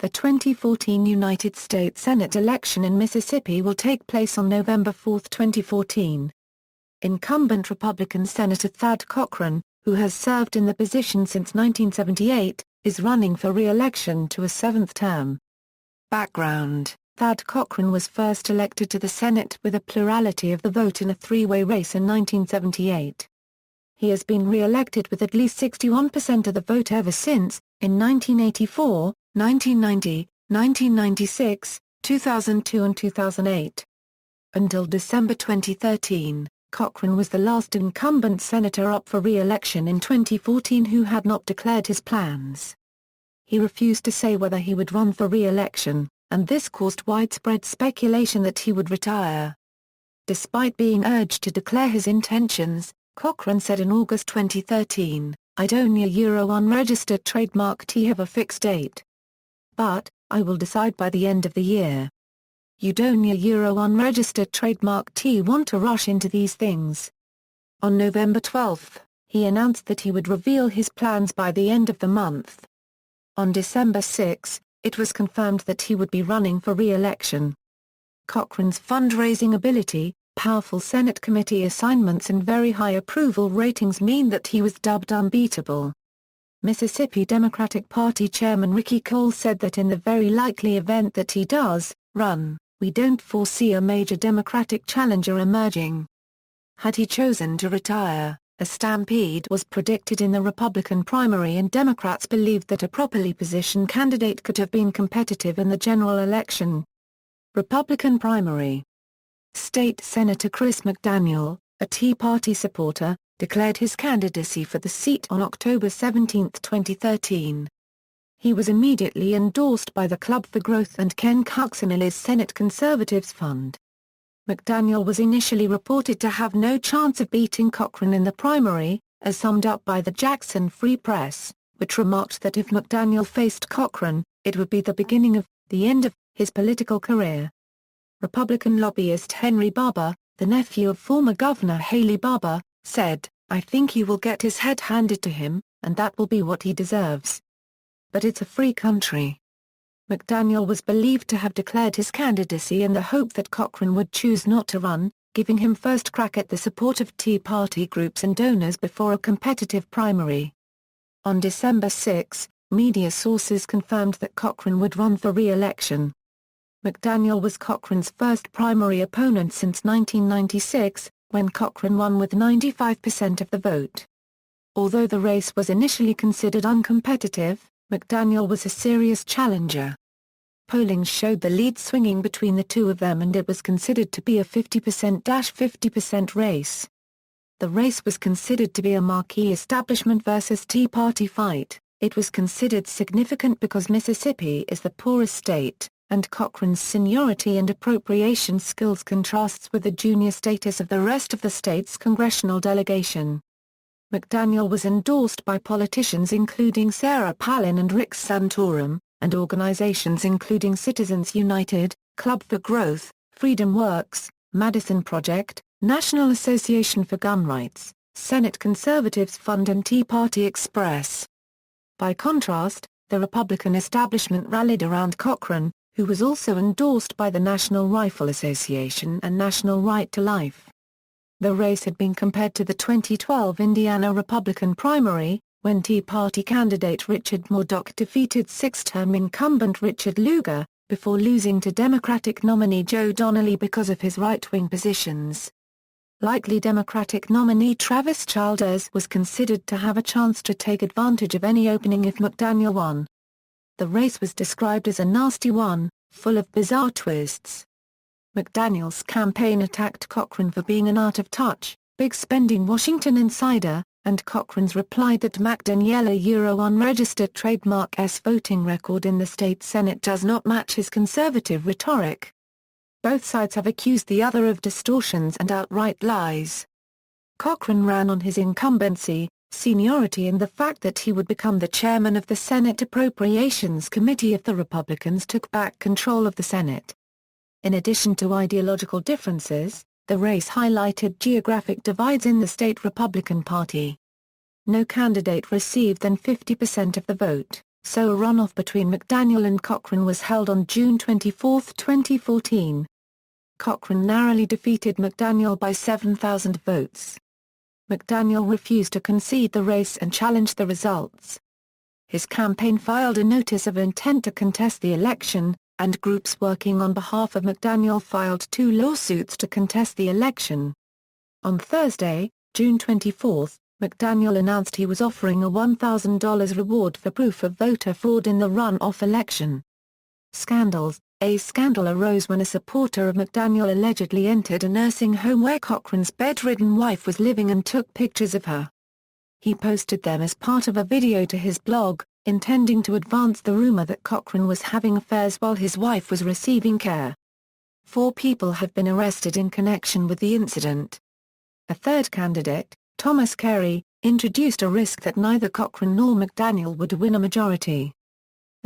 The 2014 United States Senate election in Mississippi will take place on November 4, 2014. Incumbent Republican Senator Thad Cochran, who has served in the position since 1978, is running for re-election to a seventh term. Background: Thad Cochran was first elected to the Senate with a plurality of the vote in a three-way race in 1978. He has been re-elected with at least 61% of the vote ever since, in 1984, 1990, 1996, 2002 and 2008. Until December 2013, Cochran was the last incumbent senator up for re-election in 2014 who had not declared his plans. He refused to say whether he would run for re-election, and this caused widespread speculation that he would retire. Despite being urged to declare his intentions, Cochran said in August 2013, "I'd only a unregistered trademark T have a fixed date. But, I will decide by the end of the year. You'd only a unregistered trademark T want to rush into these things." On November 12, he announced that he would reveal his plans by the end of the month. On December 6, it was confirmed that he would be running for re-election. Cochran's fundraising ability, powerful Senate committee assignments and very high approval ratings mean that he was dubbed unbeatable. Mississippi Democratic Party Chairman Ricky Cole said that in the very likely event that he does run, we don't foresee a major Democratic challenger emerging. Had he chosen to retire, a stampede was predicted in the Republican primary and Democrats believed that a properly positioned candidate could have been competitive in the general election. Republican primary. State Senator Chris McDaniel, a Tea Party supporter, declared his candidacy for the seat on October 17, 2013. He was immediately endorsed by the Club for Growth and Ken Cuccinelli's Senate Conservatives Fund. McDaniel was initially reported to have no chance of beating Cochran in the primary, as summed up by the Jackson Free Press, which remarked that if McDaniel faced Cochran, it would be the beginning of the end of his political career. Republican lobbyist Henry Barber, the nephew of former Governor Haley Barber, said, "I think he will get his head handed to him, and that will be what he deserves. But it's a free country." McDaniel was believed to have declared his candidacy in the hope that Cochran would choose not to run, giving him first crack at the support of Tea Party groups and donors before a competitive primary. On December 6, media sources confirmed that Cochran would run for re-election. McDaniel was Cochran's first primary opponent since 1996, when Cochran won with 95% of the vote. Although the race was initially considered uncompetitive, McDaniel was a serious challenger. Polling showed the lead swinging between the two of them and it was considered to be a 50%-50% race. The race was considered to be a marquee establishment versus Tea Party fight. It was considered significant because Mississippi is the poorest state, and Cochran's seniority and appropriation skills contrasts with the junior status of the rest of the state's congressional delegation. McDaniel was endorsed by politicians including Sarah Palin and Rick Santorum, and organizations including Citizens United, Club for Growth, Freedom Works, Madison Project, National Association for Gun Rights, Senate Conservatives Fund and Tea Party Express. By contrast, the Republican establishment rallied around Cochran, who was also endorsed by the National Rifle Association and National Right to Life. The race had been compared to the 2012 Indiana Republican primary, when Tea Party candidate Richard Mourdock defeated six-term incumbent Richard Lugar, before losing to Democratic nominee Joe Donnelly because of his right-wing positions. Likely Democratic nominee Travis Childers was considered to have a chance to take advantage of any opening if McDaniel won. The race was described as a nasty one, full of bizarre twists. McDaniel's campaign attacked Cochran for being an out-of-touch, big-spending Washington insider, and Cochran's replied that McDaniel's unregistered trademark's voting record in the state Senate does not match his conservative rhetoric. Both sides have accused the other of distortions and outright lies. Cochran ran on his incumbency, seniority and the fact that he would become the chairman of the Senate Appropriations Committee if the Republicans took back control of the Senate. In addition to ideological differences, the race highlighted geographic divides in the state Republican Party. No candidate received than 50% of the vote, so a runoff between McDaniel and Cochran was held on June 24, 2014. Cochran narrowly defeated McDaniel by 7,000 votes. McDaniel refused to concede the race and challenged the results. His campaign filed a notice of intent to contest the election, and groups working on behalf of McDaniel filed 2 lawsuits to contest the election. On Thursday, June 24, McDaniel announced he was offering a $1,000 reward for proof of voter fraud in the runoff election. Scandals. A scandal arose when a supporter of McDaniel allegedly entered a nursing home where Cochran's bedridden wife was living and took pictures of her. He posted them as part of a video to his blog, intending to advance the rumor that Cochran was having affairs while his wife was receiving care. 4 people have been arrested in connection with the incident. A third candidate, Thomas Carey, introduced a risk that neither Cochran nor McDaniel would win a majority.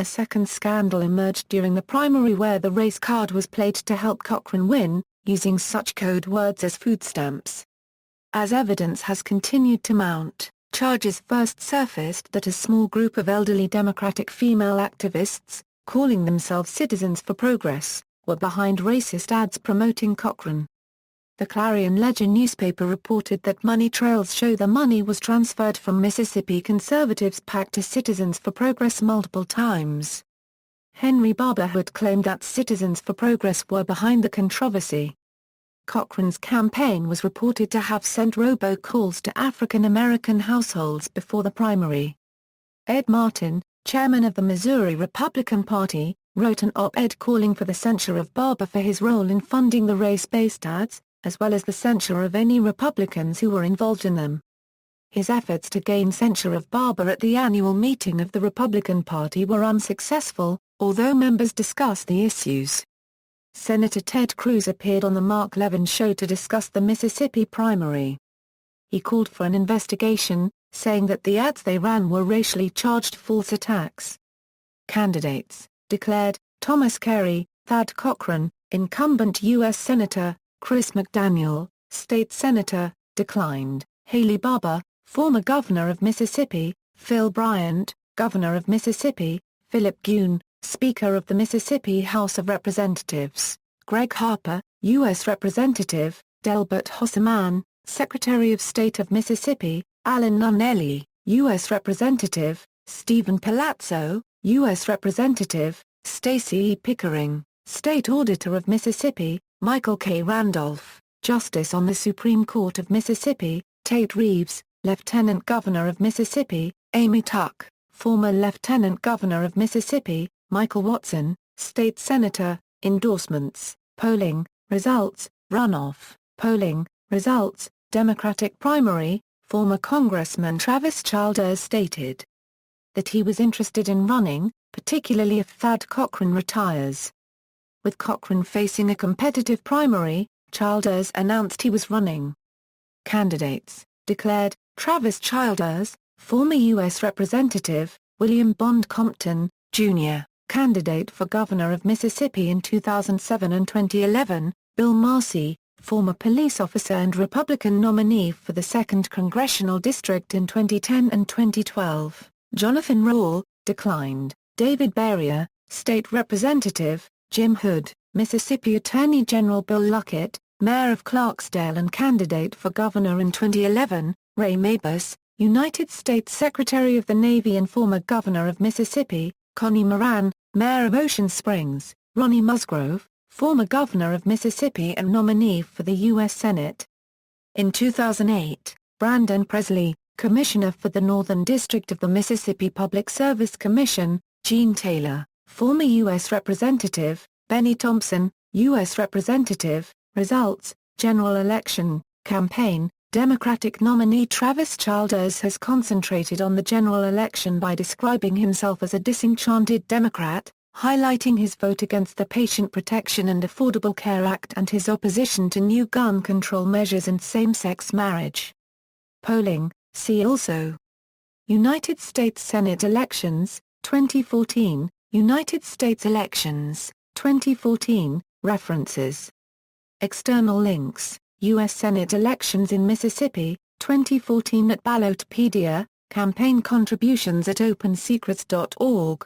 A second scandal emerged during the primary where the race card was played to help Cochran win, using such code words as food stamps. As evidence has continued to mount, charges first surfaced that a small group of elderly Democratic female activists, calling themselves Citizens for Progress, were behind racist ads promoting Cochran. The Clarion-Ledger newspaper reported that money trails show the money was transferred from Mississippi Conservatives' PAC to Citizens for Progress multiple times. Henry Barber had claimed that Citizens for Progress were behind the controversy. Cochran's campaign was reported to have sent robocalls to African American households before the primary. Ed Martin, chairman of the Missouri Republican Party, wrote an op-ed calling for the censure of Barber for his role in funding the race-based ads, as well as the censure of any Republicans who were involved in them. His efforts to gain censure of Barber at the annual meeting of the Republican Party were unsuccessful, although members discussed the issues. Senator Ted Cruz appeared on the Mark Levin Show to discuss the Mississippi primary. He called for an investigation, saying that the ads they ran were racially charged false attacks. Candidates declared: Thomas Carey, Thad Cochran, incumbent U.S. Senator; Chris McDaniel, state senator, declined; Haley Barbour, former governor of Mississippi; Phil Bryant, governor of Mississippi; Philip Gunn, Speaker of the Mississippi House of Representatives; Greg Harper, U.S. Representative; Delbert Hoseman, Secretary of State of Mississippi; Alan Nunelli, U.S. Representative; Stephen Palazzo, U.S. Representative; Stacey E. Pickering, State Auditor of Mississippi; Michael K. Randolph, Justice on the Supreme Court of Mississippi; Tate Reeves, Lieutenant Governor of Mississippi; Amy Tuck, former Lieutenant Governor of Mississippi; Michael Watson, State Senator. Endorsements, polling, results, runoff, polling, results, Democratic primary. Former Congressman Travis Childers stated that he was interested in running, particularly if Thad Cochran retires. With Cochran facing a competitive primary, Childers announced he was running. Candidates declared: Travis Childers, former U.S. Representative; William Bond Compton, Jr., candidate for governor of Mississippi in 2007 and 2011; Bill Massey, former police officer and Republican nominee for the 2nd Congressional District in 2010 and 2012; Jonathan Rall, declined; David Berrier, state representative; Jim Hood, Mississippi Attorney General; Bill Luckett, mayor of Clarksdale and candidate for governor in 2011; Ray Mabus, United States Secretary of the Navy and former governor of Mississippi; Connie Moran, mayor of Ocean Springs; Ronnie Musgrove, former governor of Mississippi and nominee for the U.S. Senate. In 2008, Brandon Presley, commissioner for the Northern District of the Mississippi Public Service Commission; Gene Taylor, former U.S. Representative; Benny Thompson, U.S. Representative. Results, general election, campaign. Democratic nominee Travis Childers has concentrated on the general election by describing himself as a disenchanted Democrat, highlighting his vote against the Patient Protection and Affordable Care Act and his opposition to new gun control measures and same-sex marriage. Polling, see also: United States Senate elections, 2014, United States elections, 2014, references. External links: U.S. Senate elections in Mississippi, 2014 at Ballotpedia, Campaign contributions at opensecrets.org